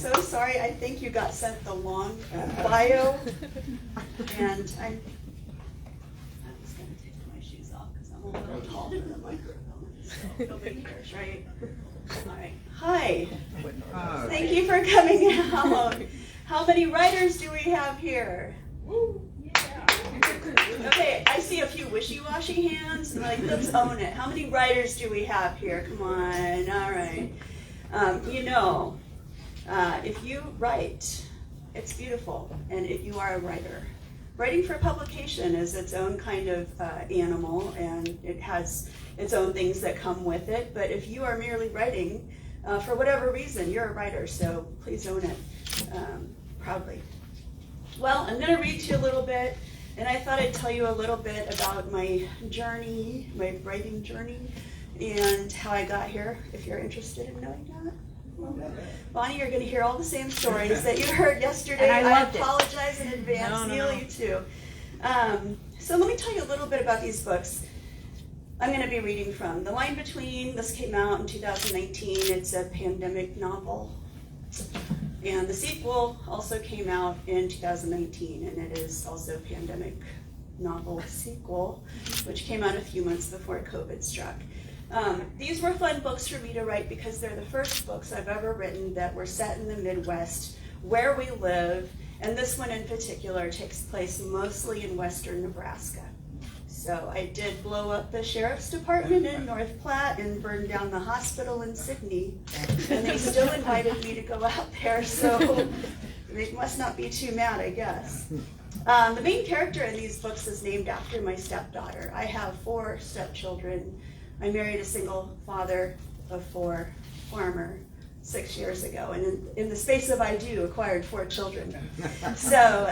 so sorry. I think you got sent the long bio, and I'm just going to take my shoes off because I'm a little tall for the microphone, so nobody cares, right? All right. Hi. Thank you for coming out. How many writers do we have here? Okay, I see a few wishy-washy hands, and like, let's own it. How many writers do we have here? Come on, all right. If you write, it's beautiful, and if you are a writer, writing for publication is its own kind of animal, and it has its own things that come with it, but if you are merely writing, for whatever reason, you're a writer, so please own it proudly. Well, I'm going to read to you a little bit, and I thought I'd tell you a little bit about my journey, my writing journey, and how I got here, if you're interested in knowing that. Bonnie, you're going to hear all the same stories that you heard yesterday. And I apologize in advance. Neil, you too. So let me tell you a little bit about these books I'm going to be reading from. The Line Between, this came out in 2019. It's a pandemic novel. And the sequel also came out in 2019, and it is also a pandemic novel sequel, which came out a few months before COVID struck. These were fun books for me to write because they're the first books I've ever written that were set in the Midwest, where we live, and this one in particular takes place mostly in western Nebraska. So I did blow up the sheriff's department in North Platte and burn down the hospital in Sydney, and they still invited me to go out there, so they must not be too mad, I guess. The main character in these books is named after my stepdaughter. I have 4 stepchildren. I married a single father of 4, farmer, 6 years ago, and in the space of I do, acquired 4 children. So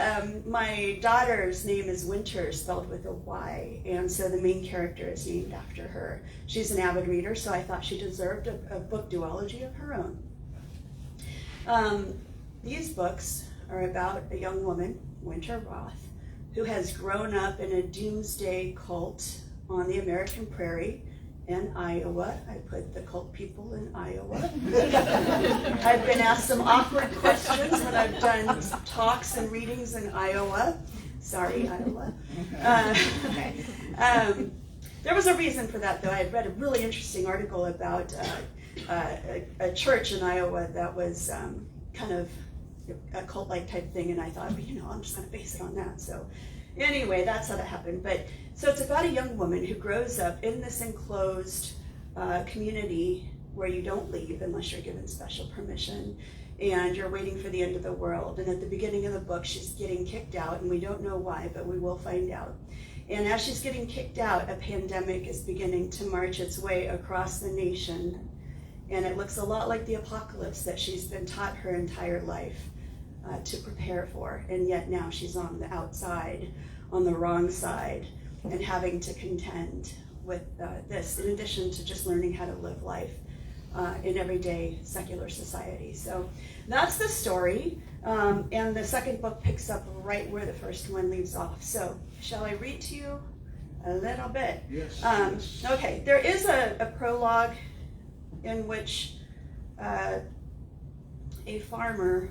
my daughter's name is Winter, spelled with a Y, and so the main character is named after her. She's an avid reader, so I thought she deserved a book duology of her own. These books are about a young woman, Winter Roth, who has grown up in a doomsday cult on the American prairie in Iowa. I put the cult people in Iowa. I've been asked some awkward questions when I've done talks and readings in Iowa. Sorry, Iowa. There was a reason for that, though. I had read a really interesting article about a church in Iowa that was kind of a cult-like type thing, and I thought, I'm just going to base it on that. So anyway, that's how that happened. But so it's about a young woman who grows up in this enclosed community where you don't leave unless you're given special permission, and you're waiting for the end of the world. And at the beginning of the book, she's getting kicked out, and we don't know why, but we will find out. And as she's getting kicked out, a pandemic is beginning to march its way across the nation, and it looks a lot like the apocalypse that she's been taught her entire life to prepare for, and yet now she's on the outside, on the wrong side, and having to contend with this, in addition to just learning how to live life in everyday secular society. So that's the story, and the second book picks up right where the first one leaves off. So shall I read to you a little bit? Yes. Okay, there is a prologue in which a farmer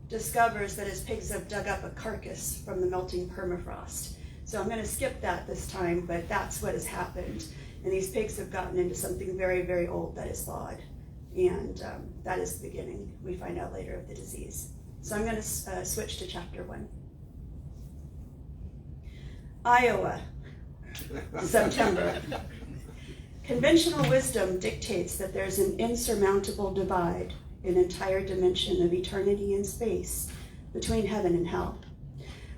discovers that his pigs have dug up a carcass from the melting permafrost. So I'm going to skip that this time, but that's what has happened. And these pigs have gotten into something very, very old that is thawed. And that is the beginning, we find out later, of the disease. So I'm going to switch to chapter 1. Iowa, September. Conventional wisdom dictates that there's an insurmountable divide, an entire dimension of eternity and space between heaven and hell.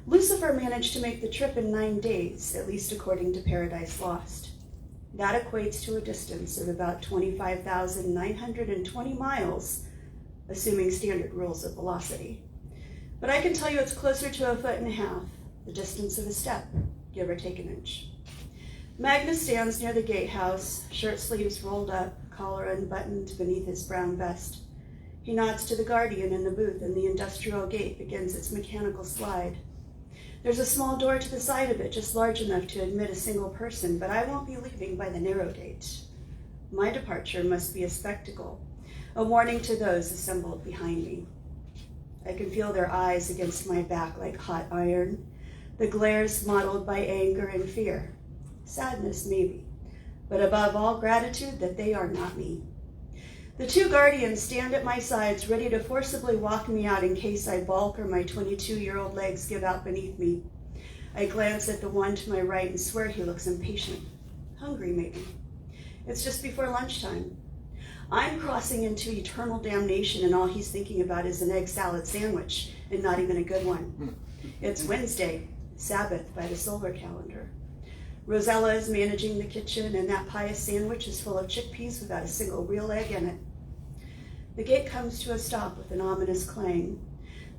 Lucifer managed to make the trip in 9 days, at least according to Paradise Lost. That equates to a distance of about 25,920 miles, assuming standard rules of velocity. But I can tell you it's closer to 1.5 feet, the distance of a step, give or take an inch. Magnus stands near the gatehouse, shirt sleeves rolled up, collar unbuttoned beneath his brown vest. He nods to the guardian in the booth, and the industrial gate begins its mechanical slide. There's a small door to the side of it, just large enough to admit a single person, but I won't be leaving by the narrow gate. My departure must be a spectacle. a warning to those assembled behind me. I can feel their eyes against my back like hot iron, the glares mottled by anger and fear, sadness maybe, but above all gratitude that they are not me. The two guardians stand at my sides, ready to forcibly walk me out in case I balk or my 22-year-old legs give out beneath me. I glance at the one to my right and swear he looks impatient, hungry maybe. It's just before lunchtime. I'm crossing into eternal damnation and all he's thinking about is an egg salad sandwich, and not even a good one. It's Wednesday, Sabbath by the solar calendar. Rosella is managing the kitchen, and that pious sandwich is full of chickpeas without a single real egg in it. The gate comes to a stop with an ominous clang.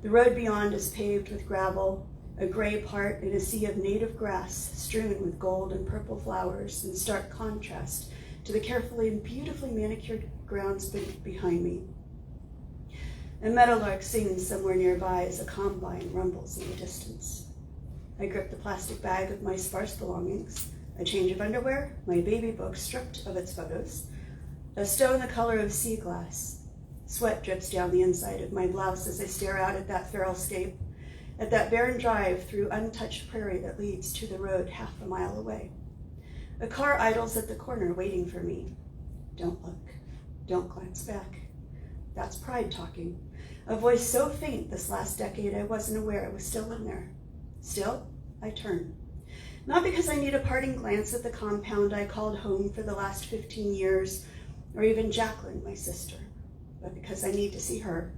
The road beyond is paved with gravel, a gray part in a sea of native grass strewn with gold and purple flowers in stark contrast to the carefully and beautifully manicured grounds behind me. A meadowlark sings somewhere nearby as a combine rumbles in the distance. I grip the plastic bag of my sparse belongings, a change of underwear, my baby book stripped of its photos, a stone the color of sea glass. Sweat drips down the inside of my blouse as I stare out at that feral scape, at that barren drive through untouched prairie that leads to the road half a mile away. A car idles at the corner waiting for me. Don't look. Don't glance back. That's pride talking. A voice so faint this last decade I wasn't aware it was still in there. Still, I turn. Not because I need a parting glance at the compound I called home for the last 15 years, or even Jacqueline, my sister, but because I need to see her,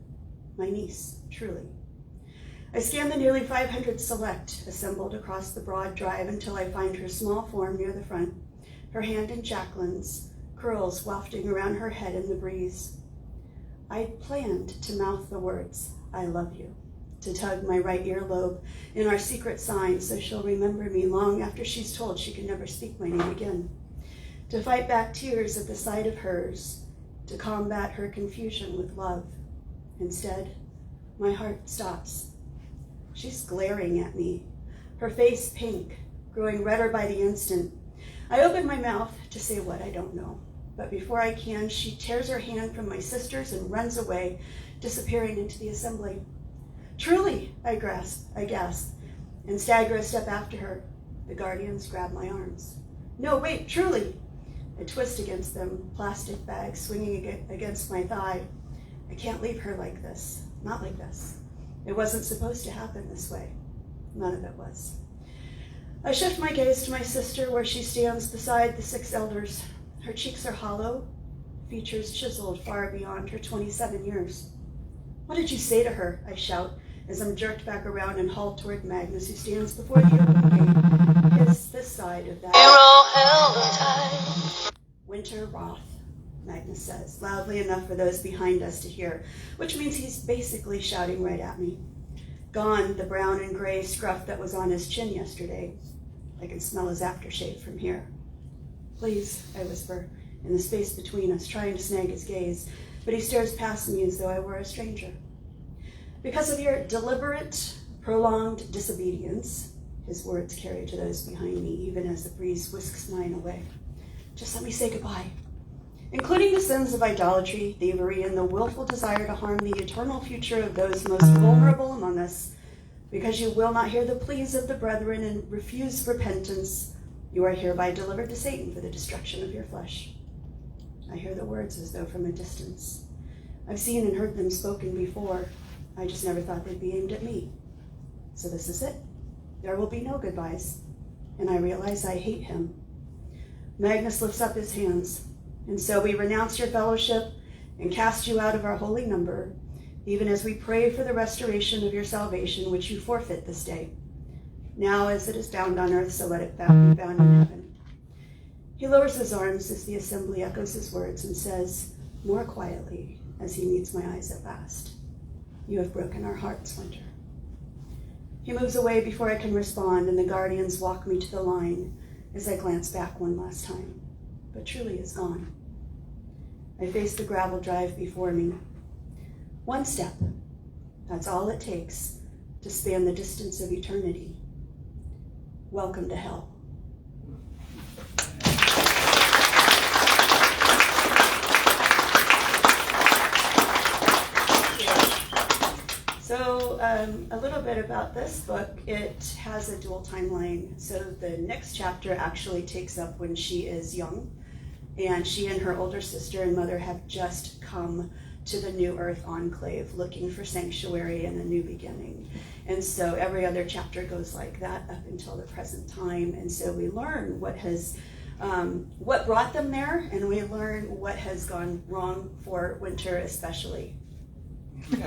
my niece, truly. I scan the nearly 500 select assembled across the broad drive until I find her small form near the front, her hand in Jacqueline's, curls wafting around her head in the breeze. I'd planned to mouth the words, "I love you," to tug my right earlobe in our secret sign so she'll remember me long after she's told she can never speak my name again, to fight back tears at the sight of hers, to combat her confusion with love. Instead, my heart stops. She's glaring at me, her face pink, growing redder by the instant. I open my mouth to say what I don't know, but before I can, she tears her hand from my sister's and runs away, disappearing into the assembly. "Truly," I gasp, and stagger a step after her. The guardians grab my arms. "No, wait, truly!" I twist against them, plastic bag swinging against my thigh. I can't leave her like this, not like this. It wasn't supposed to happen this way. None of it was. I shift my gaze to my sister where she stands beside the 6 elders. Her cheeks are hollow, features chiseled far beyond her 27 years. "What did you say to her?" I shout as I'm jerked back around and hauled toward Magnus, who stands before the open gate. It's this side of that. "Winter Roth," Magnus says, loudly enough for those behind us to hear, which means he's basically shouting right at me. Gone the brown and gray scruff that was on his chin yesterday. I can smell his aftershave from here. "Please," I whisper, in the space between us, trying to snag his gaze, but he stares past me as though I were a stranger. "Because of your deliberate, prolonged disobedience," his words carry to those behind me, even as the breeze whisks mine away. "Just let me say goodbye. Including the sins of idolatry, thievery, and the willful desire to harm the eternal future of those most vulnerable among us, because you will not hear the pleas of the brethren and refuse repentance, you are hereby delivered to Satan for the destruction of your flesh." I hear the words as though from a distance. I've seen and heard them spoken before. I just never thought they'd be aimed at me. So this is it. There will be no goodbyes. And I realize I hate him. Magnus lifts up his hands. "And so we renounce your fellowship and cast you out of our holy number, even as we pray for the restoration of your salvation, which you forfeit this day. Now as it is bound on earth, so let it be bound in heaven." He lowers his arms as the assembly echoes his words and says, more quietly as he meets my eyes at last, "You have broken our hearts, Winter." He moves away before I can respond, and the guardians walk me to the line as I glance back one last time, but truly is gone. I face the gravel drive before me. One step, that's all it takes to span the distance of eternity. Welcome to hell. So a little bit about this book. It has a dual timeline. So the next chapter actually takes up when she is young, and she and her older sister and mother have just come to the New Earth Enclave looking for sanctuary and a new beginning. And so every other chapter goes like that up until the present time. And so we learn what brought them there, and we learn what has gone wrong for Winter especially. It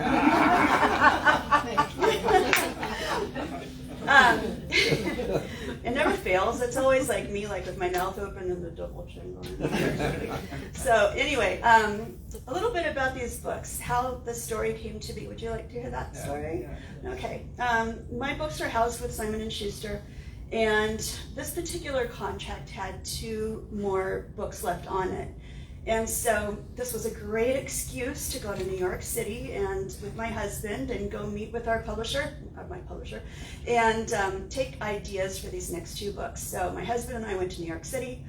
never fails. It's always like me, like with my mouth open and the double chin going. So anyway, a little bit about these books, how the story came to be. Would you like to hear that story? Yeah. Okay. My books are housed with Simon & Schuster, and this particular contract had 2 more books left on it. And so this was a great excuse to go to New York City and with my husband and go meet with my publisher, and take ideas for these next 2 books. So my husband and I went to New York City.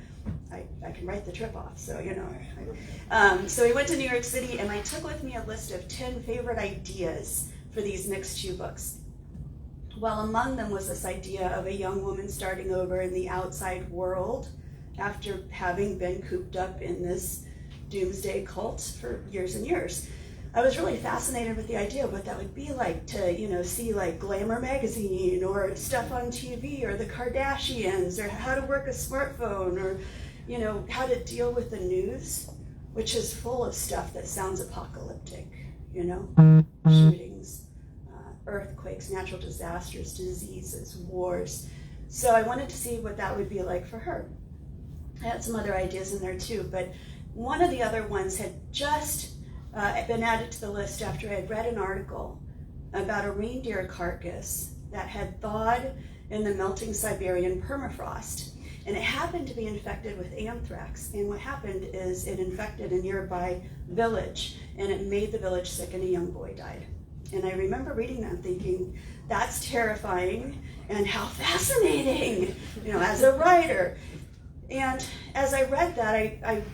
I can write the trip off, so you know. So we went to New York City, and I took with me a list of 10 favorite ideas for these next 2 books. Well, among them was this idea of a young woman starting over in the outside world after having been cooped up in this doomsday cult for years and years. I was really fascinated with the idea of what that would be like to, you know, see like Glamour magazine or stuff on TV or the Kardashians or how to work a smartphone or, you know, how to deal with the news, which is full of stuff that sounds apocalyptic, you know, shootings, earthquakes, natural disasters, diseases, wars. So I wanted to see what that would be like for her. I had some other ideas in there too, but one of the other ones had just been added to the list after I had read an article about a reindeer carcass that had thawed in the melting Siberian permafrost. And it happened to be infected with anthrax. And what happened is it infected a nearby village, and it made the village sick, and a young boy died. And I remember reading that and thinking, that's terrifying, and how fascinating, you know, as a writer. And as I read that,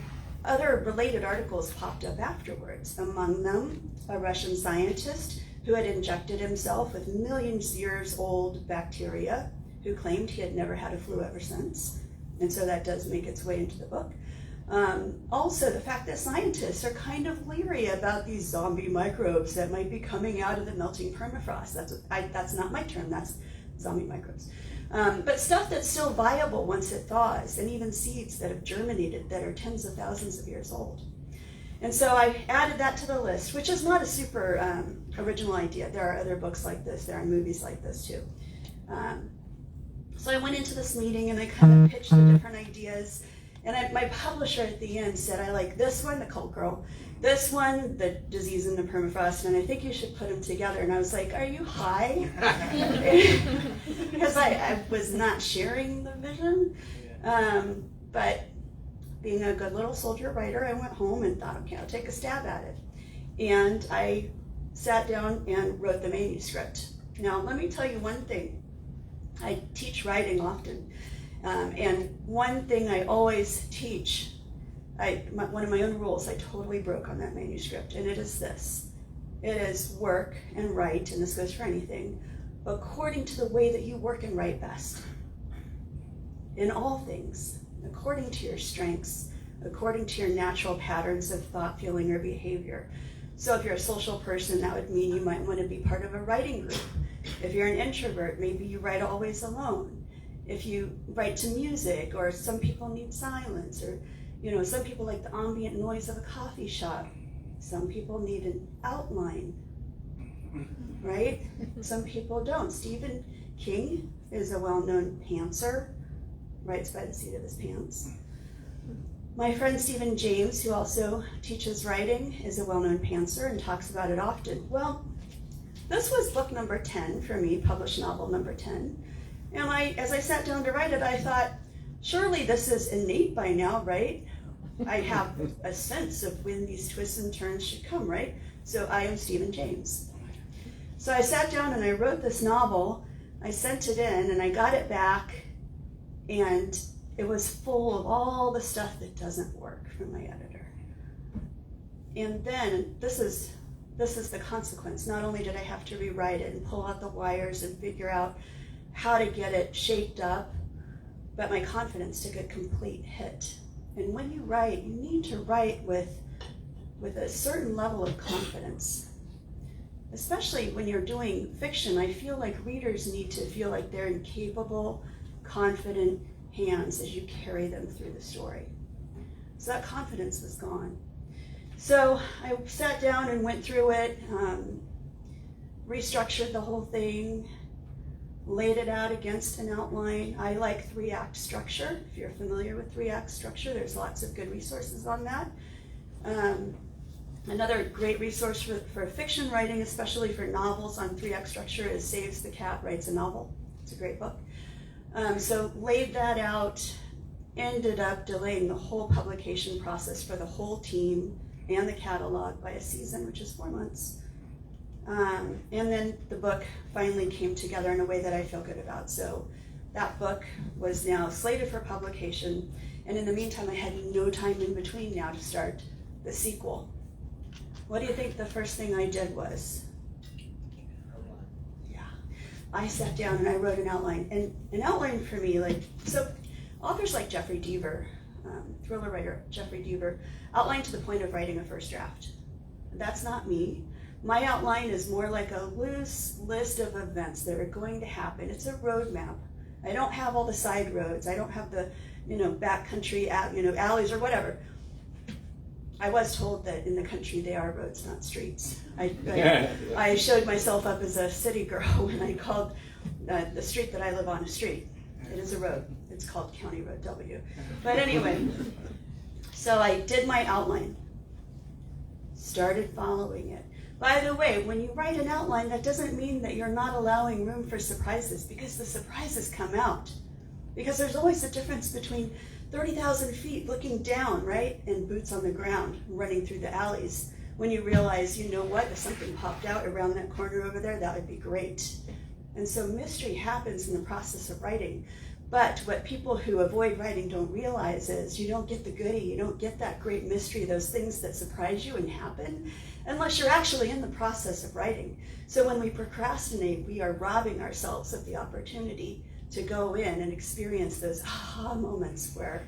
other related articles popped up afterwards. Among them, a Russian scientist who had injected himself with millions of years old bacteria, who claimed he had never had a flu ever since. And so that does make its way into the book. Also, the fact that scientists are kind of leery about these zombie microbes that might be coming out of the melting permafrost. That's not my term, that's zombie microbes. But stuff that's still viable once it thaws, and even seeds that have germinated that are tens of thousands of years old. And so I added that to the list, which is not a super original idea. There are other books like this, there are movies like this too. So I went into this meeting and I kind of pitched the different ideas. And my publisher at the end said, I like this one, the Cold Girl, this one, the Disease in the Permafrost, and I think you should put them together. And I was like, are you high? Because I was not sharing the vision. But being a good little soldier writer, I went home and thought, okay, I'll take a stab at it. And I sat down and wrote the manuscript. Now, let me tell you one thing. I teach writing often. And one thing I always teach, one of my own rules I totally broke on that manuscript, and it is this. It is work and write, and this goes for anything, according to the way that you work and write best. In all things, according to your strengths, according to your natural patterns of thought, feeling, or behavior. So if you're a social person, that would mean you might want to be part of a writing group. If you're an introvert, maybe you write always alone. If you write to music, or some people need silence, or some people like the ambient noise of a coffee shop. Some people need an outline, right? Some people don't. Stephen King is a well-known pantser, writes by the seat of his pants. My friend Stephen James, who also teaches writing, is a well-known pantser and talks about it often. Well, this was book number 10 for me, published novel number 10. And as I sat down to write it, I thought, surely this is innate by now, right? I have a sense of when these twists and turns should come, right? So I am Stephen James. So I sat down and I wrote this novel. I sent it in and I got it back, and it was full of all the stuff that doesn't work from my editor. And then, this is this is the consequence. Not only did I have to rewrite it and pull out the wires and figure out how to get it shaped up, but my confidence took a complete hit. And when you write, you need to write with a certain level of confidence. Especially when you're doing fiction, I feel like readers need to feel like they're in capable, confident hands as you carry them through the story. So that confidence was gone. So I sat down and went through it, restructured the whole thing, laid it out against an outline. I like 3-act structure. If you're familiar with 3-act structure, there's lots of good resources on that. Another great resource for fiction writing, especially for novels on 3-act structure, is Saves the Cat Writes a Novel. It's a great book. So laid that out, ended up delaying the whole publication process for the whole team and the catalog by a season, which is 4 months. And then the book finally came together in a way that I feel good about. So that book was now slated for publication, and in the meantime I had no time in between now to start the sequel. What do you think the first thing I did was? Yeah, I sat down and I wrote an outline. And an outline for me, so authors like Jeffrey Deaver, thriller writer Jeffrey Deaver, outline to the point of writing a first draft. That's not me. My outline is more like a loose list of events that are going to happen. It's a roadmap. I don't have all the side roads. I don't have the, backcountry, alleys or whatever. I was told that in the country they are roads, not streets. I showed myself up as a city girl when I called the street that I live on a street. It is a road. It's called County Road W. But anyway, so I did my outline, started following it. By the way, when you write an outline, that doesn't mean that you're not allowing room for surprises, because the surprises come out. Because there's always a difference between 30,000 feet looking down, right, and boots on the ground running through the alleys. When you realize, you know what, if something popped out around that corner over there, that would be great. And so mystery happens in the process of writing. But what people who avoid writing don't realize is you don't get the goodie, you don't get that great mystery, those things that surprise you and happen, unless you're actually in the process of writing. So when we procrastinate, we are robbing ourselves of the opportunity to go in and experience those aha moments where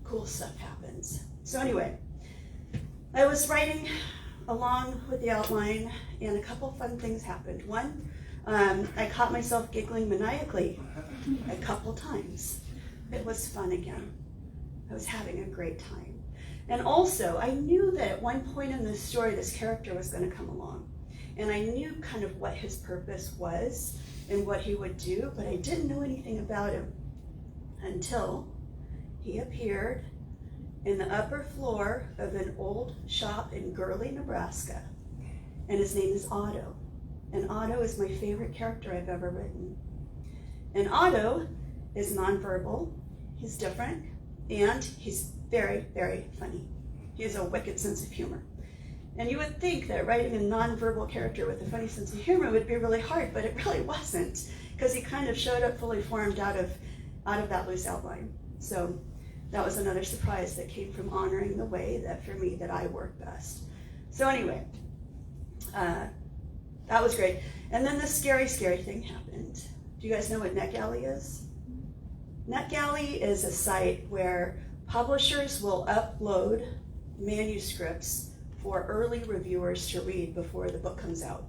cool stuff happens. So anyway, I was writing along with the outline, and a couple fun things happened. One, I caught myself giggling maniacally a couple times. It was fun again. I was having a great time. And also, I knew that at one point in this story, this character was going to come along. And I knew kind of what his purpose was and what he would do, but I didn't know anything about him until he appeared in the upper floor of an old shop in Gurley, Nebraska. And his name is Otto. And Otto is my favorite character I've ever written. And Otto is nonverbal, he's different, and he's very, very funny. He has a wicked sense of humor. And you would think that writing a nonverbal character with a funny sense of humor would be really hard, but it really wasn't, because he kind of showed up fully formed out of that loose outline. So that was another surprise that came from honoring the way that, for me, that I work best. So anyway, that was great. And then the scary, scary thing happened. Do you guys know what NetGalley is? NetGalley is a site where publishers will upload manuscripts for early reviewers to read before the book comes out.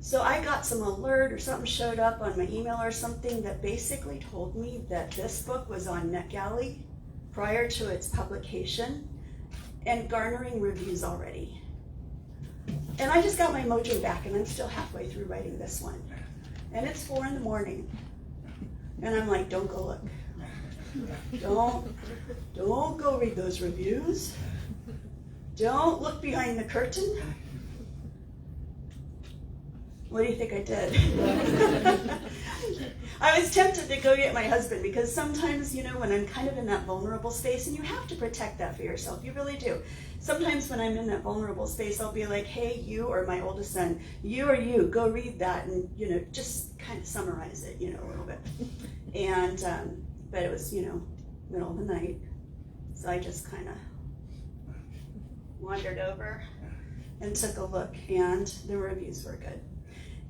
So I got some alert or something showed up on my email or something that basically told me that this book was on NetGalley prior to its publication and garnering reviews already. And I just got my mojo back, and I'm still halfway through writing this one. And it's 4 a.m. And I'm like, don't go look. Don't go read those reviews. Don't look behind the curtain. What do you think I did? I was tempted to go get my husband, because sometimes, when I'm kind of in that vulnerable space, and you have to protect that for yourself, you really do. Sometimes when I'm in that vulnerable space, I'll be like, hey, you, or my oldest son, you, go read that, and, just kind of summarize it, a little bit. And, but it was, middle of the night, so I just kind of wandered over, and took a look, and the reviews were good.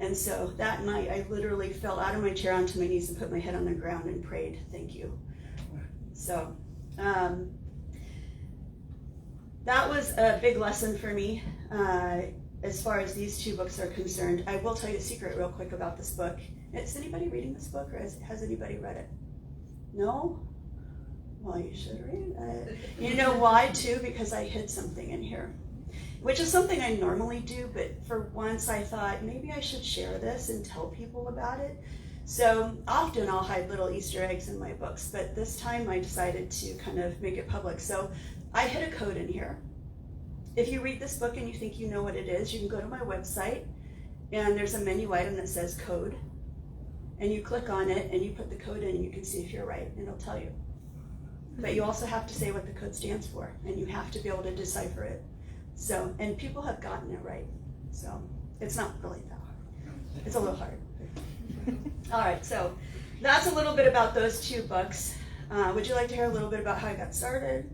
And so that night, I literally fell out of my chair onto my knees and put my head on the ground and prayed, thank you. So that was a big lesson for me as far as these two books are concerned. I will tell you a secret real quick about this book. Is anybody reading this book, or has anybody read it? No? Well, you should read it. You know why, too? Because I hid something in here, which is something I normally do, but for once I thought maybe I should share this and tell people about it. So often I'll hide little Easter eggs in my books, but this time I decided to kind of make it public. So I hid a code in here. If you read this book and you think you know what it is, you can go to my website, and there's a menu item that says code, and you click on it and you put the code in and you can see if you're right, and it'll tell you. But you also have to say what the code stands for, and you have to be able to decipher it. So, and people have gotten it right. So it's not really that hard. It's a little hard. All right, so that's a little bit about those two books. Would you like to hear a little bit about how I got started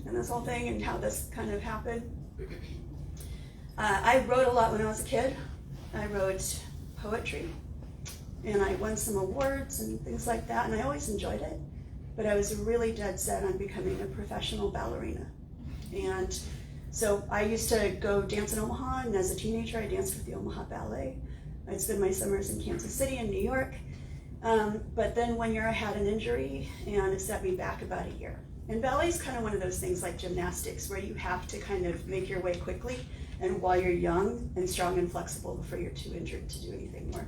and this whole thing and how this kind of happened? I wrote a lot when I was a kid. I wrote poetry, and I won some awards and things like that, and I always enjoyed it. But I was really dead set on becoming a professional ballerina. And so I used to go dance in Omaha, and as a teenager I danced with the Omaha Ballet. I'd spend my summers in Kansas City and New York. But then one year I had an injury, and it set me back about a year. And ballet is kind of one of those things like gymnastics, where you have to kind of make your way quickly, and while you're young and strong and flexible before you're too injured to do anything more.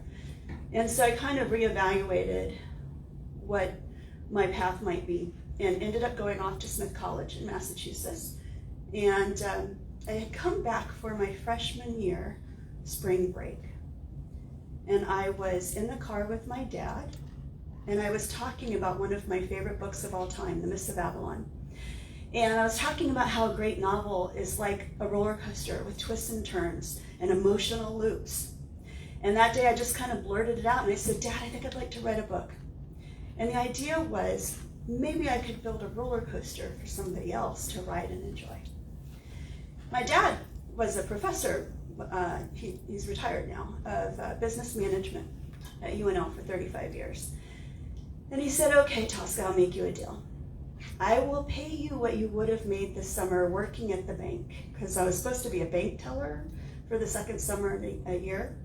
And so I kind of reevaluated what my path might be, and ended up going off to Smith College in Massachusetts. And I had come back for my freshman year spring break. And I was in the car with my dad, and I was talking about one of my favorite books of all time, The Mists of Avalon. And I was talking about how a great novel is like a roller coaster with twists and turns and emotional loops. And that day I just kind of blurted it out, and I said, Dad, I think I'd like to write a book. And the idea was maybe I could build a roller coaster for somebody else to ride and enjoy. My dad was a professor, he's retired now, of business management at UNL for 35 years. And he said, okay, Tosca, I'll make you a deal. I will pay you what you would have made this summer working at the bank, because I was supposed to be a bank teller for the second summer of a year,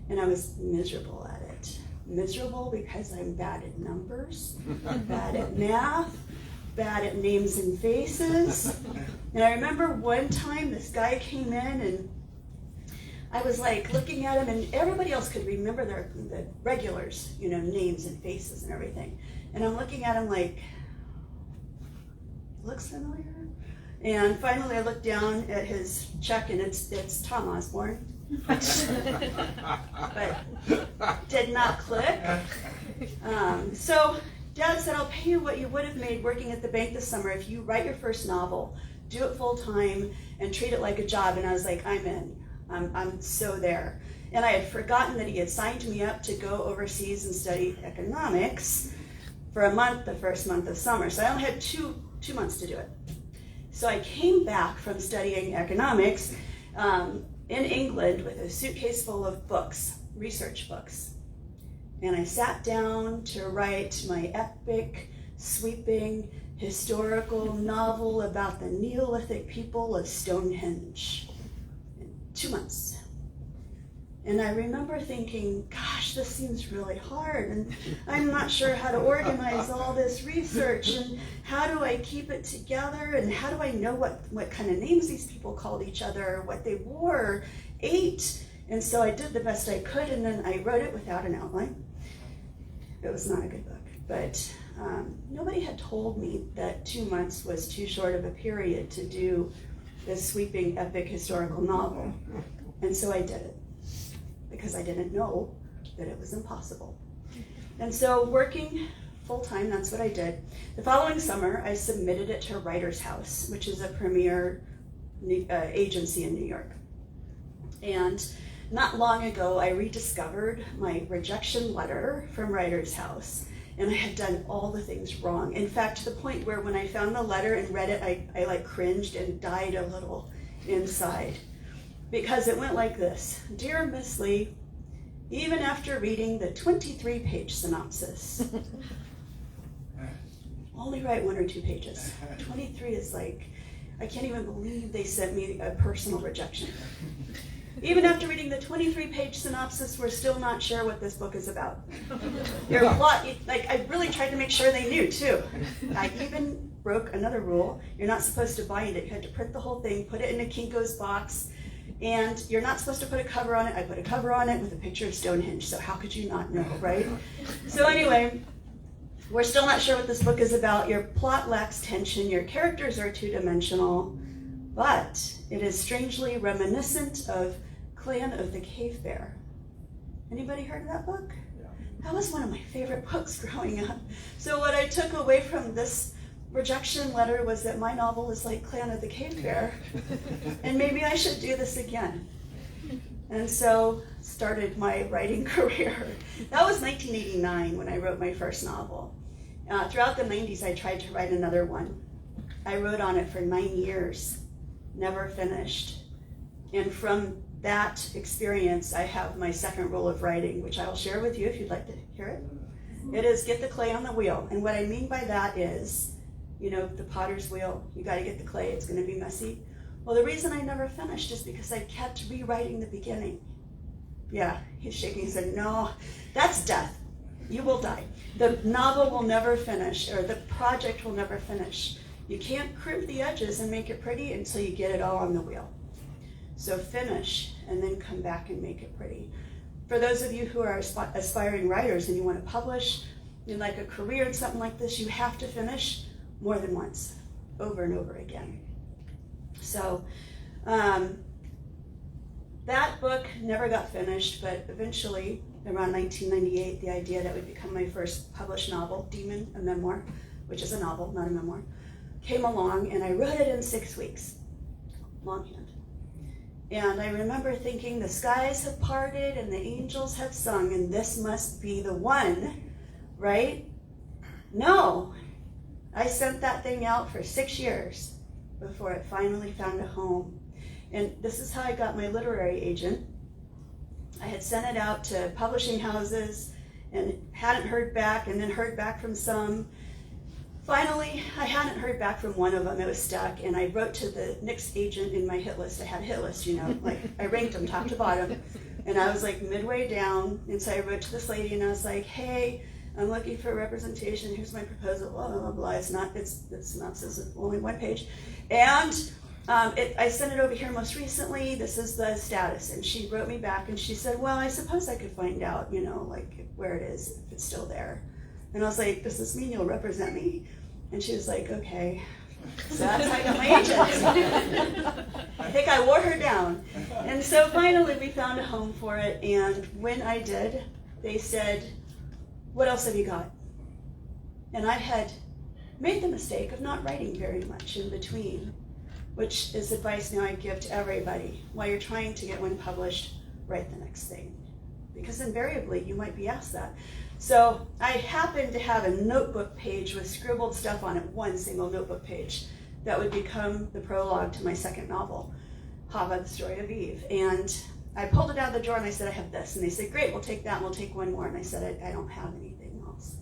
and I was miserable at it. Miserable because I'm bad at numbers, bad at math, bad at names and faces. And I remember one time this guy came in, and I was like looking at him, and everybody else could remember the regulars, you know, names and faces and everything. And I'm looking at him like, looks familiar? And finally I looked down at his check, and it's Tom Osborne. But did not click. So Dad said, I'll pay you what you would have made working at the bank this summer if you write your first novel, do it full time, and treat it like a job. And I was like, I'm in. I'm so there. And I had forgotten that he had signed me up to go overseas and study economics for a month, the first month of summer. So I only had two months to do it. So I came back from studying economics in England with a suitcase full of books, research books. And I sat down to write my epic, sweeping, historical novel about the Neolithic people of Stonehenge in 2 months. And I remember thinking, gosh, this seems really hard, and I'm not sure how to organize all this research, and how do I keep it together, and how do I know what kind of names these people called each other, what they wore, ate. And so I did the best I could, and then I wrote it without an outline. It was not a good book, but nobody had told me that 2 months was too short of a period to do this sweeping epic historical novel. And so I did it, because I didn't know that it was impossible. And so working full-time, that's what I did. The following summer, I submitted it to Writer's House, which is a premier agency in New York. And not long ago, I rediscovered my rejection letter from Writer's House, and I had done all the things wrong. In fact, to the point where when I found the letter and read it, I like cringed and died a little inside. because it went like this. Dear Miss Lee, even after reading the 23-page synopsis, only write 1 or 2 pages. 23 is like, I can't even believe they sent me a personal rejection. Even after reading the 23-page synopsis, we're still not sure what this book is about. Your plot, like, I really tried to make sure they knew, too. I even broke another rule. You're not supposed to bind it. You had to print the whole thing, put it in a Kinko's box, and you're not supposed to put a cover on it. I put a cover on it with a picture of Stonehenge, so how could you not know, right? So anyway, we're still not sure what this book is about. Your plot lacks tension. Your characters are two-dimensional, but it is strangely reminiscent of Clan of the Cave Bear. Anybody heard of that book? Yeah. That was one of my favorite books growing up. So what I took away from this rejection letter was that my novel is like Clan of the Cave Bear, and maybe I should do this again. And so started my writing career. That was 1989 when I wrote my first novel. Throughout the 90s, I tried to write another one. I wrote on it for 9 years, never finished. And from that experience, I have my second rule of writing, which I'll share with you if you'd like to hear it. It is get the clay on the wheel. And what I mean by that is, you know, the potter's wheel, you got to get the clay, it's going to be messy. Well, the reason I never finished is because I kept rewriting the beginning. Yeah, he's shaking his head. No, that's death. You will die. The novel will never finish, or the project will never finish. You can't crimp the edges and make it pretty until you get it all on the wheel. So finish, and then come back and make it pretty. For those of you who are aspiring writers and you want to publish, you'd like a career in something like this, you have to finish more than once, over and over again. So that book never got finished, but eventually, around 1998, the idea that would become my first published novel, Demon, a memoir, which is a novel, not a memoir, came along, and I wrote it in 6 weeks, longhand. And I remember thinking, the skies have parted and the angels have sung, and this must be the one, right? No, I sent that thing out for 6 years before it finally found a home. And this is how I got my literary agent. I had sent it out to publishing houses and hadn't heard back, and then heard back from some. Finally, I hadn't heard back from one of them. It was stuck, and I wrote to the next agent in my hit list. I had a hit list, you know, like I ranked them top to bottom, and I was like midway down, and so I wrote to this lady, and I was like, hey, I'm looking for representation. Here's my proposal, blah, blah, blah, blah. It's synopsis is only 1 page. And I sent it over here most recently. This is the status. And she wrote me back, and she said, well, I suppose I could find out, you know, like where it is, if it's still there. And I was like, does this mean you'll represent me? And she was like, okay. So that's how I got my agent. I think I wore her down. And so finally we found a home for it. And when I did, they said, what else have you got? And I had made the mistake of not writing very much in between, which is advice now I give to everybody. While you're trying to get one published, write the next thing. Because invariably you might be asked that. So I happened to have a notebook page with scribbled stuff on it, one single notebook page, that would become the prologue to my second novel, Havah, the Story of Eve. And I pulled it out of the drawer and I said, I have this. And they said, great, we'll take that and we'll take one more. And I said, I don't have anything else.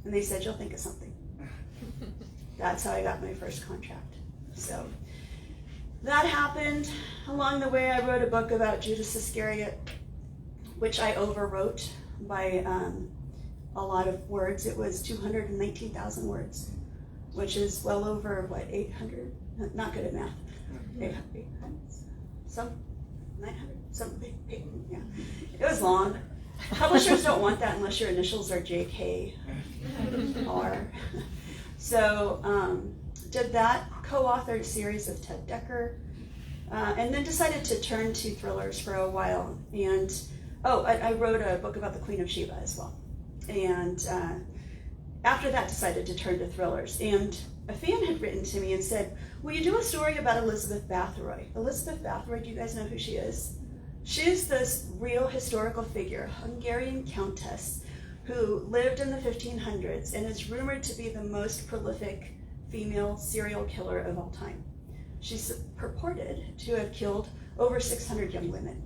And they said, you'll think of something. That's how I got my first contract. So that happened. Along the way, I wrote a book about Judas Iscariot, which I overwrote by a lot of words. It was 219,000 words, which is well over, 800? Not good at math. 800, some 900, something, yeah. It was long. Publishers don't want that unless your initials are JKR. So did that, co-authored a series of Ted Dekker, and then decided to turn to thrillers for a while. And I wrote a book about the Queen of Sheba as well. And after that, decided to turn to thrillers. And a fan had written to me and said, will you do a story about Elizabeth Bathory? Elizabeth Bathory, do you guys know who she is? She's this real historical figure, Hungarian countess, who lived in the 1500s and is rumored to be the most prolific female serial killer of all time. She's purported to have killed over 600 young women.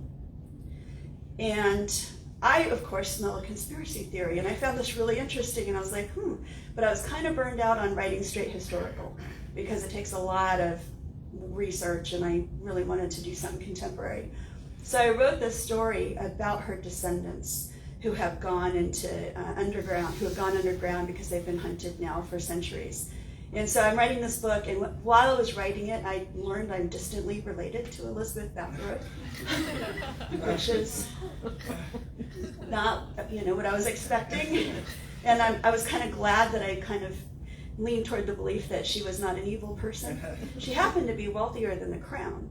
And I, of course, smell a conspiracy theory, and I found this really interesting, and I was like, but I was kind of burned out on writing straight historical, because it takes a lot of research, and I really wanted to do something contemporary. So I wrote this story about her descendants who have gone into underground because they've been hunted now for centuries. And so I'm writing this book, and while I was writing it, I learned I'm distantly related to Elizabeth Bathory, which is not, what I was expecting. And I was kind of glad that I kind of leaned toward the belief that she was not an evil person. She happened to be wealthier than the crown,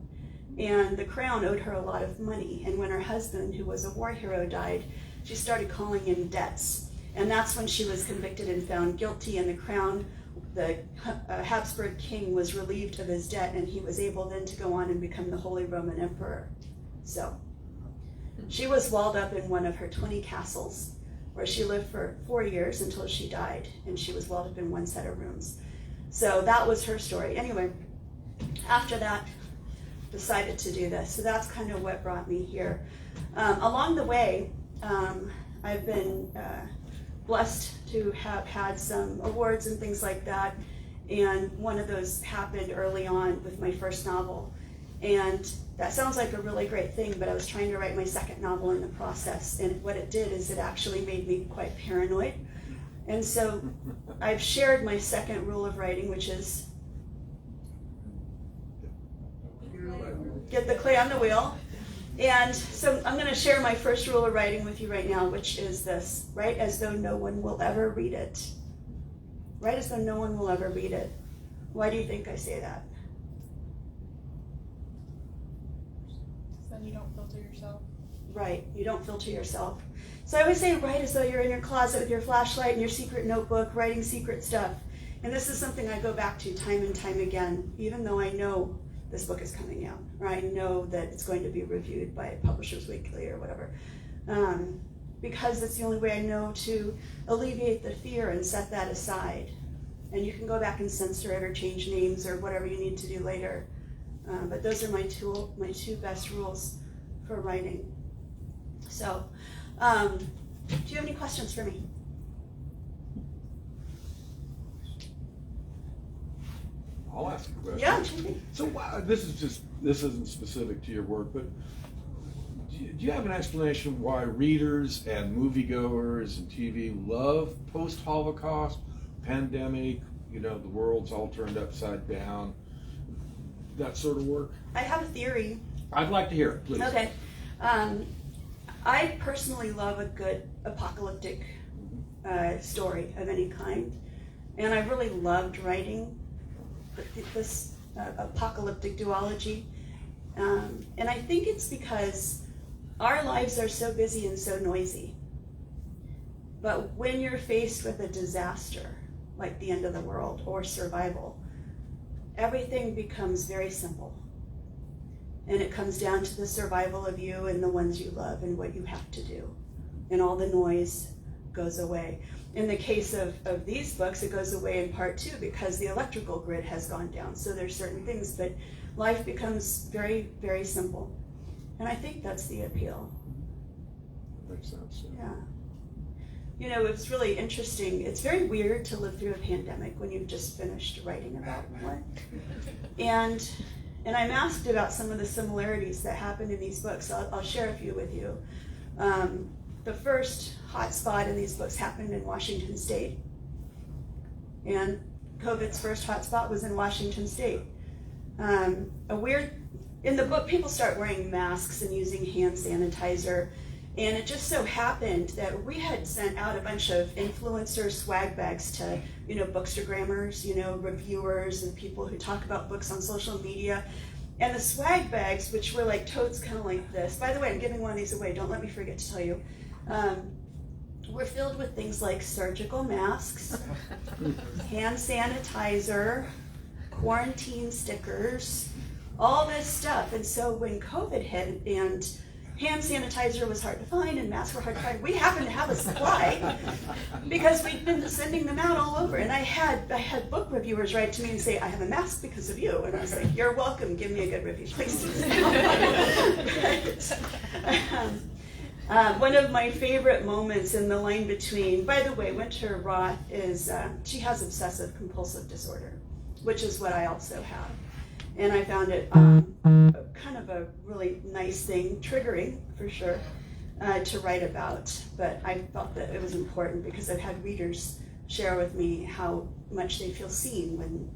and the crown owed her a lot of money. And when her husband, who was a war hero, died, she started calling in debts. And that's when she was convicted and found guilty, and the crown, the Habsburg king, was relieved of his debt, and he was able then to go on and become the Holy Roman Emperor. So she was walled up in one of her 20 castles, where she lived for 4 years until she died, and she was walled up in one set of rooms. So that was her story. Anyway, after that, decided to do this. So that's kind of what brought me here. Along the way, I've been blessed to have had some awards and things like that, and one of those happened early on with my first novel. And that sounds like a really great thing, but I was trying to write my second novel in the process, and what it did is it actually made me quite paranoid. And so I've shared my second rule of writing, which is get the clay on the wheel. And so I'm going to share my first rule of writing with you right now, which is this: write as though no one will ever read it. Write as though no one will ever read it. Why do you think I say that? Then you don't filter yourself. Right, you don't filter yourself. So I always say write as though you're in your closet with your flashlight and your secret notebook, writing secret stuff. And this is something I go back to time and time again, even though I know this book is coming out, or I know that it's going to be reviewed by Publishers Weekly or whatever. Because it's the only way I know to alleviate the fear and set that aside. And you can go back and censor it or change names or whatever you need to do later. But those are my two best rules for writing. So, do you have any questions for me? I'll ask a question. Yeah, Jimmy. So this isn't specific to your work, but do you have an explanation why readers and moviegoers and TV love post-Holocaust, pandemic, the world's all turned upside down, that sort of work? I have a theory. I'd like to hear it, please. Okay. I personally love a good apocalyptic story of any kind, and I really loved writing this apocalyptic duology, and I think it's because our lives are so busy and so noisy, but when you're faced with a disaster like the end of the world or survival, everything becomes very simple. And it comes down to the survival of you and the ones you love and what you have to do. And all the noise goes away. In the case of these books, it goes away in part two because the electrical grid has gone down. So there's certain things, but life becomes very, very simple. And I think that's the appeal. Makes sense. Yeah. It's really interesting. It's very weird to live through a pandemic when you've just finished writing about one. And I'm asked about some of the similarities that happened in these books. I'll share a few with you. The first hot spot in these books happened in Washington State. And COVID's first hot spot was in Washington State. In the book, people start wearing masks and using hand sanitizer. And it just so happened that we had sent out a bunch of influencer swag bags to, bookstagrammers, reviewers and people who talk about books on social media. And the swag bags, which were like totes kind of like this, by the way, I'm giving one of these away, don't let me forget to tell you, were filled with things like surgical masks, hand sanitizer, quarantine stickers, all this stuff. And so when COVID hit and hand sanitizer was hard to find and masks were hard to find. We happened to have a supply because we'd been sending them out all over. And I had book reviewers write to me and say, I have a mask because of you. And I was like, you're welcome. Give me a good review, please. One of my favorite moments in the line between, by the way, Winter Roth is, she has obsessive compulsive disorder, which is what I also have. And I found it kind of a really nice thing, triggering for sure, to write about. But I felt that it was important because I've had readers share with me how much they feel seen when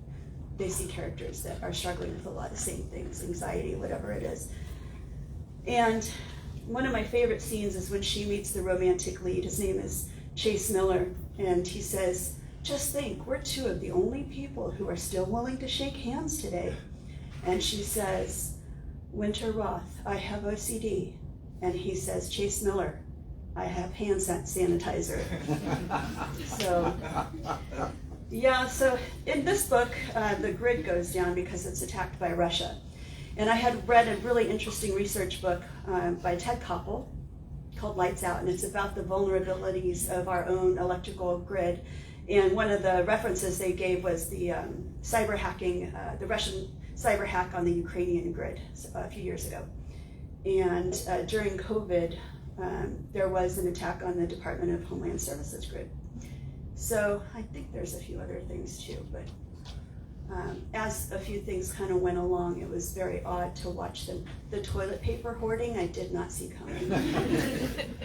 they see characters that are struggling with a lot of the same things, anxiety, whatever it is. And one of my favorite scenes is when she meets the romantic lead. His name is Chase Miller, and he says, just think, we're two of the only people who are still willing to shake hands today. And she says, Winter Roth, I have OCD. And he says, Chase Miller, I have hand sanitizer. So, yeah, so in this book, the grid goes down because it's attacked by Russia. And I had read a really interesting research book by Ted Dekker called Lights Out, and it's about the vulnerabilities of our own electrical grid. And one of the references they gave was the cyber hacking, the Russian cyber hack on the Ukrainian grid a few years ago. And during COVID, there was an attack on the Department of Homeland Services grid. So I think there's a few other things too, but as a few things kind of went along, it was very odd to watch the toilet paper hoarding. I did not see coming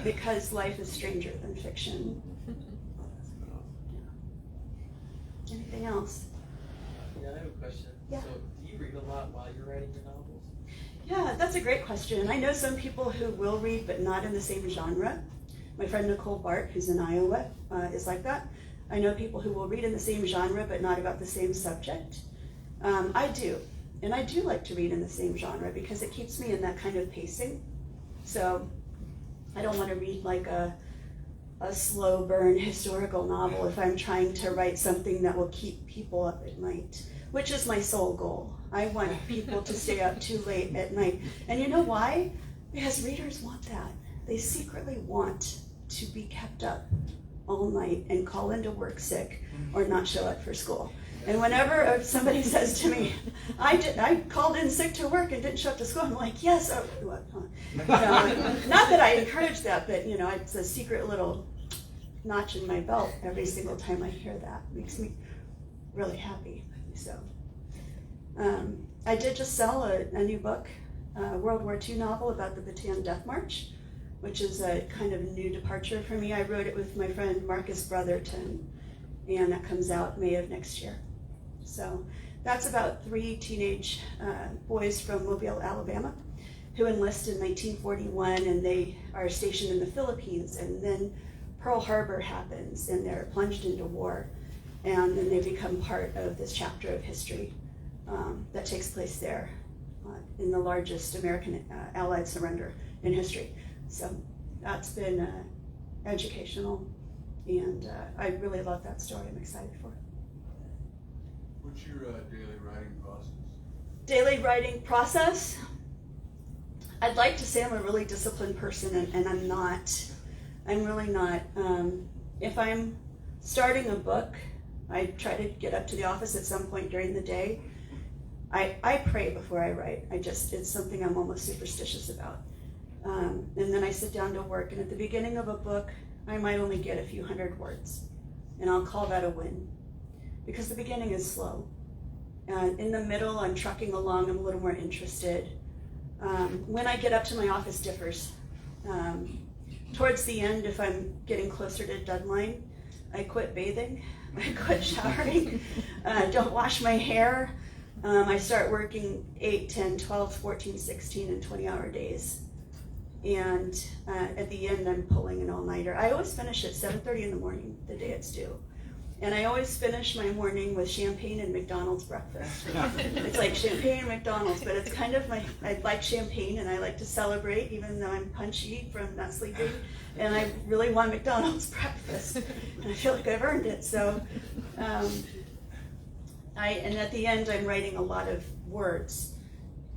because life is stranger than fiction. Yeah. Anything else? Yeah, I have a question. Yeah. So, do you read a lot while you're writing your novels? Yeah, that's a great question. I know some people who will read, but not in the same genre. My friend Nicole Bart, who's in Iowa, is like that. I know people who will read in the same genre, but not about the same subject. I do, and I do like to read in the same genre because it keeps me in that kind of pacing. So I don't want to read like a slow burn historical novel if I'm trying to write something that will keep people up at night, which is my sole goal. I want people to stay up too late at night. And you know why? Because readers want that. They secretly want to be kept up all night and call into work sick or not show up for school. And whenever somebody says to me, I called in sick to work and didn't show up to school, I'm like, yes. Not that I encourage that, but it's a secret little notch in my belt every single time I hear that. It makes me really happy. So I did just sell a new book, a World War II novel about the Bataan Death March, which is a kind of new departure for me. I wrote it with my friend Marcus Brotherton, and that comes out May of next year. So that's about 3 teenage boys from Mobile, Alabama, who enlist in 1941, and they are stationed in the Philippines, and then Pearl Harbor happens, and they're plunged into war, and then they become part of this chapter of history that takes place there in the largest American Allied surrender in history. So that's been educational, and I really love that story. I'm excited for it. What's your daily writing process? Daily writing process? I'd like to say I'm a really disciplined person, and I'm not. I'm really not. If I'm starting a book, I try to get up to the office at some point during the day. I pray before I write. It's something I'm almost superstitious about. And then I sit down to work, and at the beginning of a book, I might only get a few hundred words, and I'll call that a win, because the beginning is slow. In the middle, I'm trucking along, I'm a little more interested. When I get up to my office differs. Towards the end, if I'm getting closer to deadline, I quit bathing, I quit showering, don't wash my hair. I start working 8, 10, 12, 14, 16, and 20-hour days. And at the end, I'm pulling an all-nighter. I always finish at 7:30 in the morning, the day it's due. And I always finish my morning with champagne and McDonald's breakfast. It's like champagne and McDonald's, but it's kind of I like champagne and I like to celebrate, even though I'm punchy from not sleeping. And I really want McDonald's breakfast. And I feel like I've earned it. So, and at the end, I'm writing a lot of words.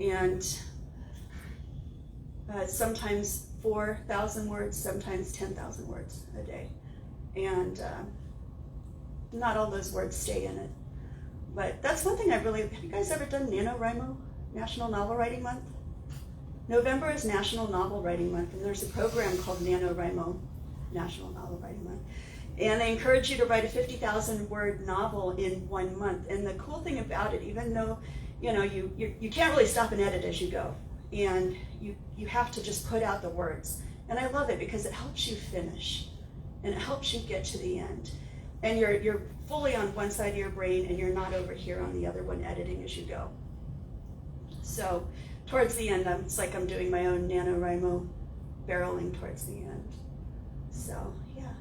And sometimes 4,000 words, sometimes 10,000 words a day. And not all those words stay in it. But that's one thing have you guys ever done NaNoWriMo, National Novel Writing Month? November is National Novel Writing Month, and there's a program called NaNoWriMo, National Novel Writing Month. And they encourage you to write a 50,000 word novel in 1 month. And the cool thing about it, even though, you can't really stop and edit as you go, and you have to just put out the words. And I love it because it helps you finish, and it helps you get to the end. And you're fully on one side of your brain, and you're not over here on the other one editing as you go. So towards the end, it's like I'm doing my own NaNoWriMo barreling towards the end. So, yeah.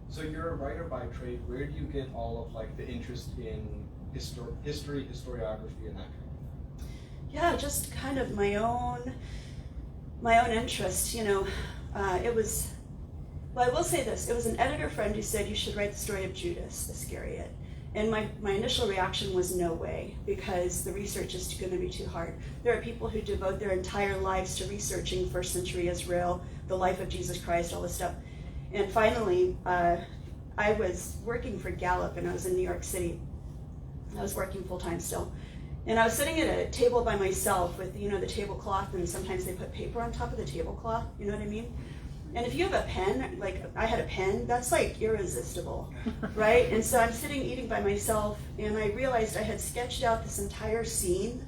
So you're a writer by trade. Where do you get all of like the interest in history, historiography, and that kind of thing? Yeah, just kind of my own interest. It was. Well, I will say this. It was an editor friend who said you should write the story of Judas Iscariot. And my initial reaction was no way, because the research is going to be too hard. There are people who devote their entire lives to researching first century Israel, the life of Jesus Christ, all this stuff. And finally, I was working for Gallup, and I was in New York City. I was working full-time still. And I was sitting at a table by myself with, the tablecloth, and sometimes they put paper on top of the tablecloth, you know what I mean? And if you have a pen, like I had a pen, that's like irresistible, right? And so I'm sitting eating by myself, and I realized I had sketched out this entire scene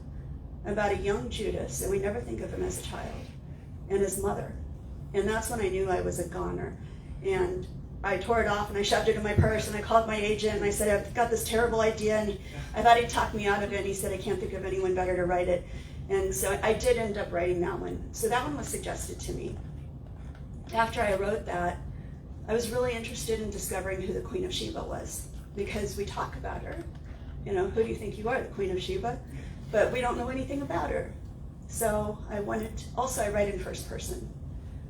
about a young Judas, and we never think of him as a child, and his mother. And that's when I knew I was a goner. And I tore it off, and I shoved it in my purse, and I called my agent, and I said, I've got this terrible idea, and I thought he'd talk me out of it, and he said, I can't think of anyone better to write it. And so I did end up writing that one. So that one was suggested to me. After I wrote that, I was really interested in discovering who the Queen of Sheba was, because we talk about her. Who do you think you are, the Queen of Sheba? But we don't know anything about her. So I write in first person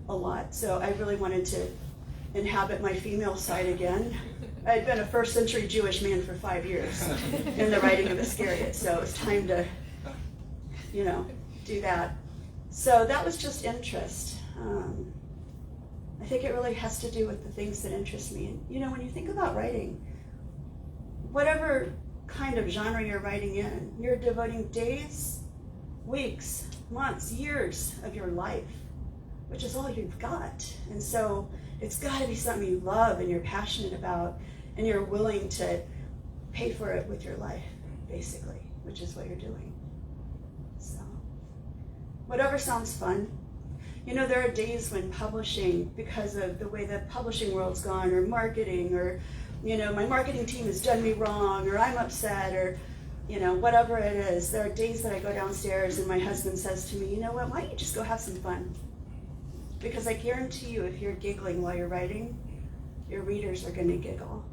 a lot, so I really wanted to inhabit my female side again. I'd been a first century Jewish man for 5 years in the writing of Iscariot, so it was time to, do that. So that was just interest. I think it really has to do with the things that interest me. And, when you think about writing, whatever kind of genre you're writing in, you're devoting days, weeks, months, years of your life, which is all you've got. And so it's got to be something you love and you're passionate about, and you're willing to pay for it with your life, basically, which is what you're doing. So whatever sounds fun. There are days when publishing, because of the way the publishing world's gone, or marketing, or, my marketing team has done me wrong, or I'm upset, or, whatever it is, there are days that I go downstairs and my husband says to me, you know what, why don't you just go have some fun? Because I guarantee you, if you're giggling while you're writing, your readers are going to giggle.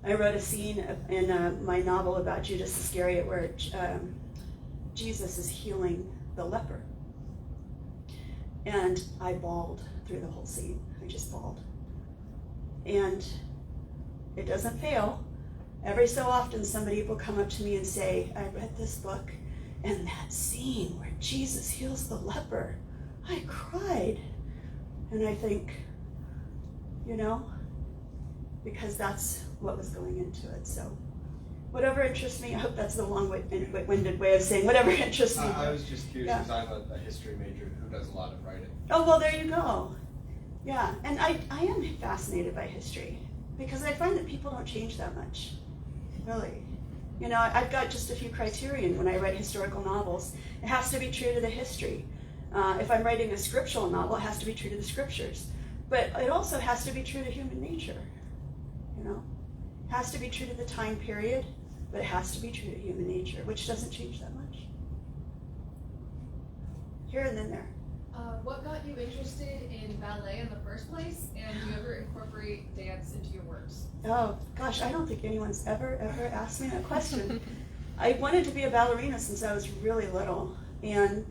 I wrote a scene in my novel about Judas Iscariot where Jesus is healing the leper. And I bawled through the whole scene. I just bawled. And it doesn't fail. Every so often somebody will come up to me and say, I read this book, and that scene where Jesus heals the leper, I cried. And I think, because that's what was going into it. So whatever interests me, I hope that's the long-winded way of saying whatever interests me. I was just curious, because I'm a history major who does a lot of writing. Oh, well, there you go. Yeah, and I am fascinated by history, because I find that people don't change that much, really. I've got just a few criterion when I write historical novels. It has to be true to the history. If I'm writing a scriptural novel, it has to be true to the scriptures. But it also has to be true to human nature, It has to be true to the time period, but it has to be true to human nature, which doesn't change that much. Here and then there. What got you interested in ballet in the first place, and do you ever incorporate dance into your works? Oh, gosh, I don't think anyone's ever asked me that question. I wanted to be a ballerina since I was really little. And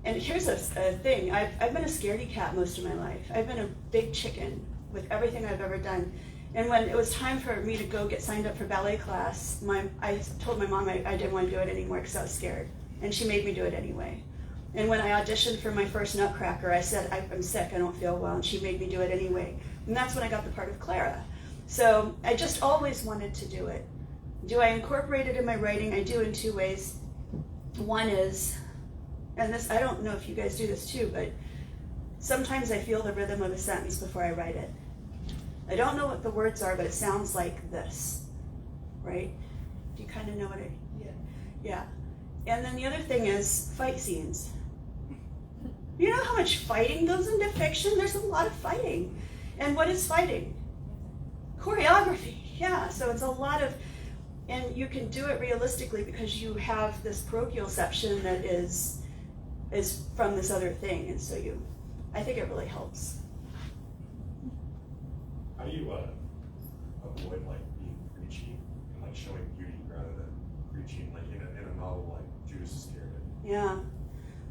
here's a thing. I've been a scaredy cat most of my life. I've been a big chicken with everything I've ever done. And when it was time for me to go get signed up for ballet class, I told my mom I didn't want to do it anymore because I was scared. And she made me do it anyway. And when I auditioned for my first Nutcracker, I said, I'm sick, I don't feel well, and she made me do it anyway. And that's when I got the part of Clara. So I just always wanted to do it. Do I incorporate it in my writing? I do in two ways. One is, and this, I don't know if you guys do this too, but sometimes I feel the rhythm of a sentence before I write it. I don't know what the words are, but it sounds like this, right? Do you kind of know what I? Yeah. And then the other thing is fight scenes. You know how much fighting goes into fiction? There's a lot of fighting. And what is fighting? Choreography. Yeah, so it's a lot of, and you can do it realistically because you have this proprioception that is from this other thing, and so I think it really helps. How do you avoid like being preachy and like showing beauty rather than preaching like in a novel like Judas Iscariot? Yeah,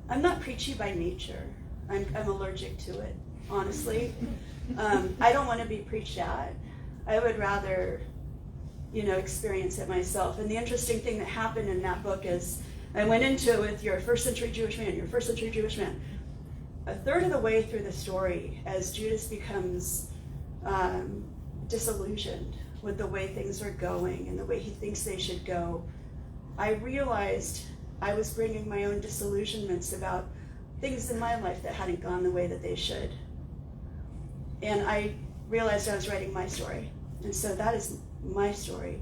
I'm not preachy by nature. I'm allergic to it, honestly. I don't want to be preached at. I would rather, experience it myself. And the interesting thing that happened in that book is I went into it with you're a first century Jewish man, you're a first century Jewish man. A third of the way through the story, as Judas becomes disillusioned with the way things are going and the way he thinks they should go, I realized I was bringing my own disillusionments about things in my life that hadn't gone the way that they should. And I realized I was writing my story. And so that is my story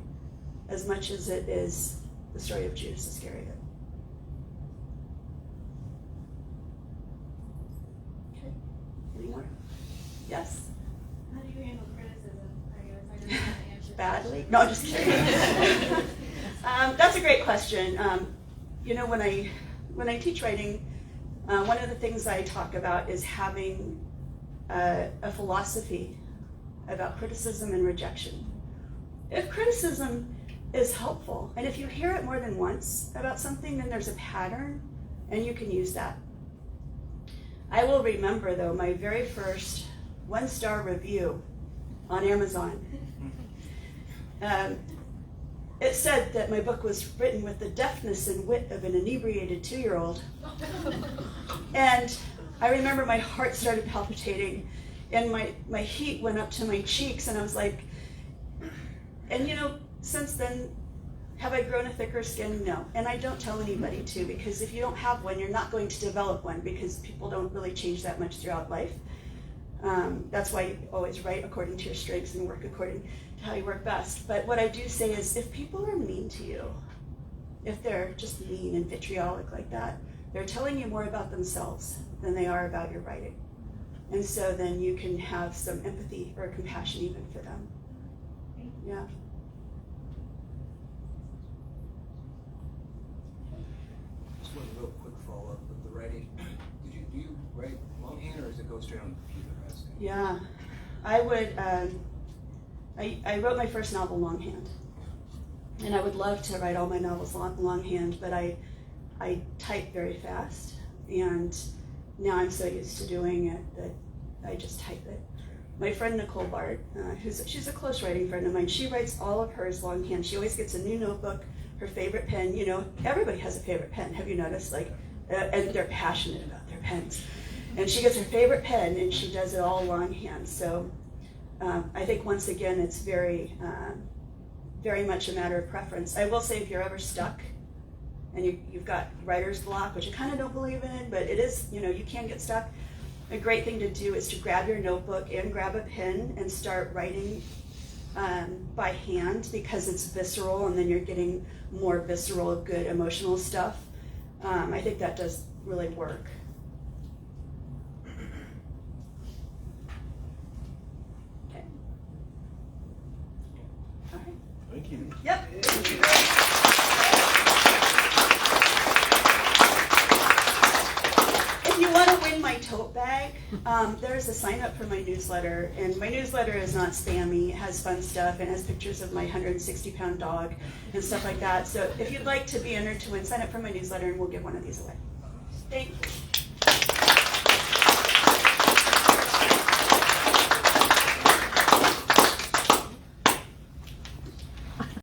as much as it is the story of Judas Iscariot. Okay, any more? Yes? How do you handle criticism? I guess I don't know how to answer. Badly? No, I'm just kidding. That's a great question. When I teach writing, one of the things I talk about is having a philosophy about criticism and rejection. If criticism is helpful, and if you hear it more than once about something, then there's a pattern, and you can use that. I will remember, though, my very first 1-star review on Amazon. It said that my book was written with the deftness and wit of an inebriated 2-year-old. And I remember my heart started palpitating, and my heat went up to my cheeks, and I was like, and since then, have I grown a thicker skin? No. And I don't tell anybody to, because if you don't have one, you're not going to develop one, because people don't really change that much throughout life. That's why you always write according to your strengths and work according to how you work best. But what I do say is, if people are mean to you, if they're just mean and vitriolic like that, they're telling you more about themselves than they are about your writing. And so then you can have some empathy or compassion even for them. Yeah. Just one real quick follow-up with the writing. Do you write longhand, or does it go straight on the computer? Yeah, I would. I wrote my first novel longhand, and I would love to write all my novels longhand, but I type very fast, and now I'm so used to doing it that I just type it. My friend Nicole Bart, she's a close writing friend of mine, she writes all of hers longhand. She always gets a new notebook, her favorite pen. Everybody has a favorite pen. Have you noticed? And they're passionate about their pens. And she gets her favorite pen, and she does it all longhand. So I think, once again, it's very, very much a matter of preference. I will say, if you're ever stuck and you've got writer's block, which I kind of don't believe in, but it is, you can get stuck. A great thing to do is to grab your notebook and grab a pen and start writing by hand, because it's visceral, and then you're getting more visceral, good emotional stuff. I think that does really work. Okay. All right. Thank you. Yep. If you want to win my tote bag, there's a sign up for my newsletter, and my newsletter is not spammy. It has fun stuff, and has pictures of my 160-pound dog and stuff like that. So if you'd like to be entered to win, sign up for my newsletter, and we'll give one of these away.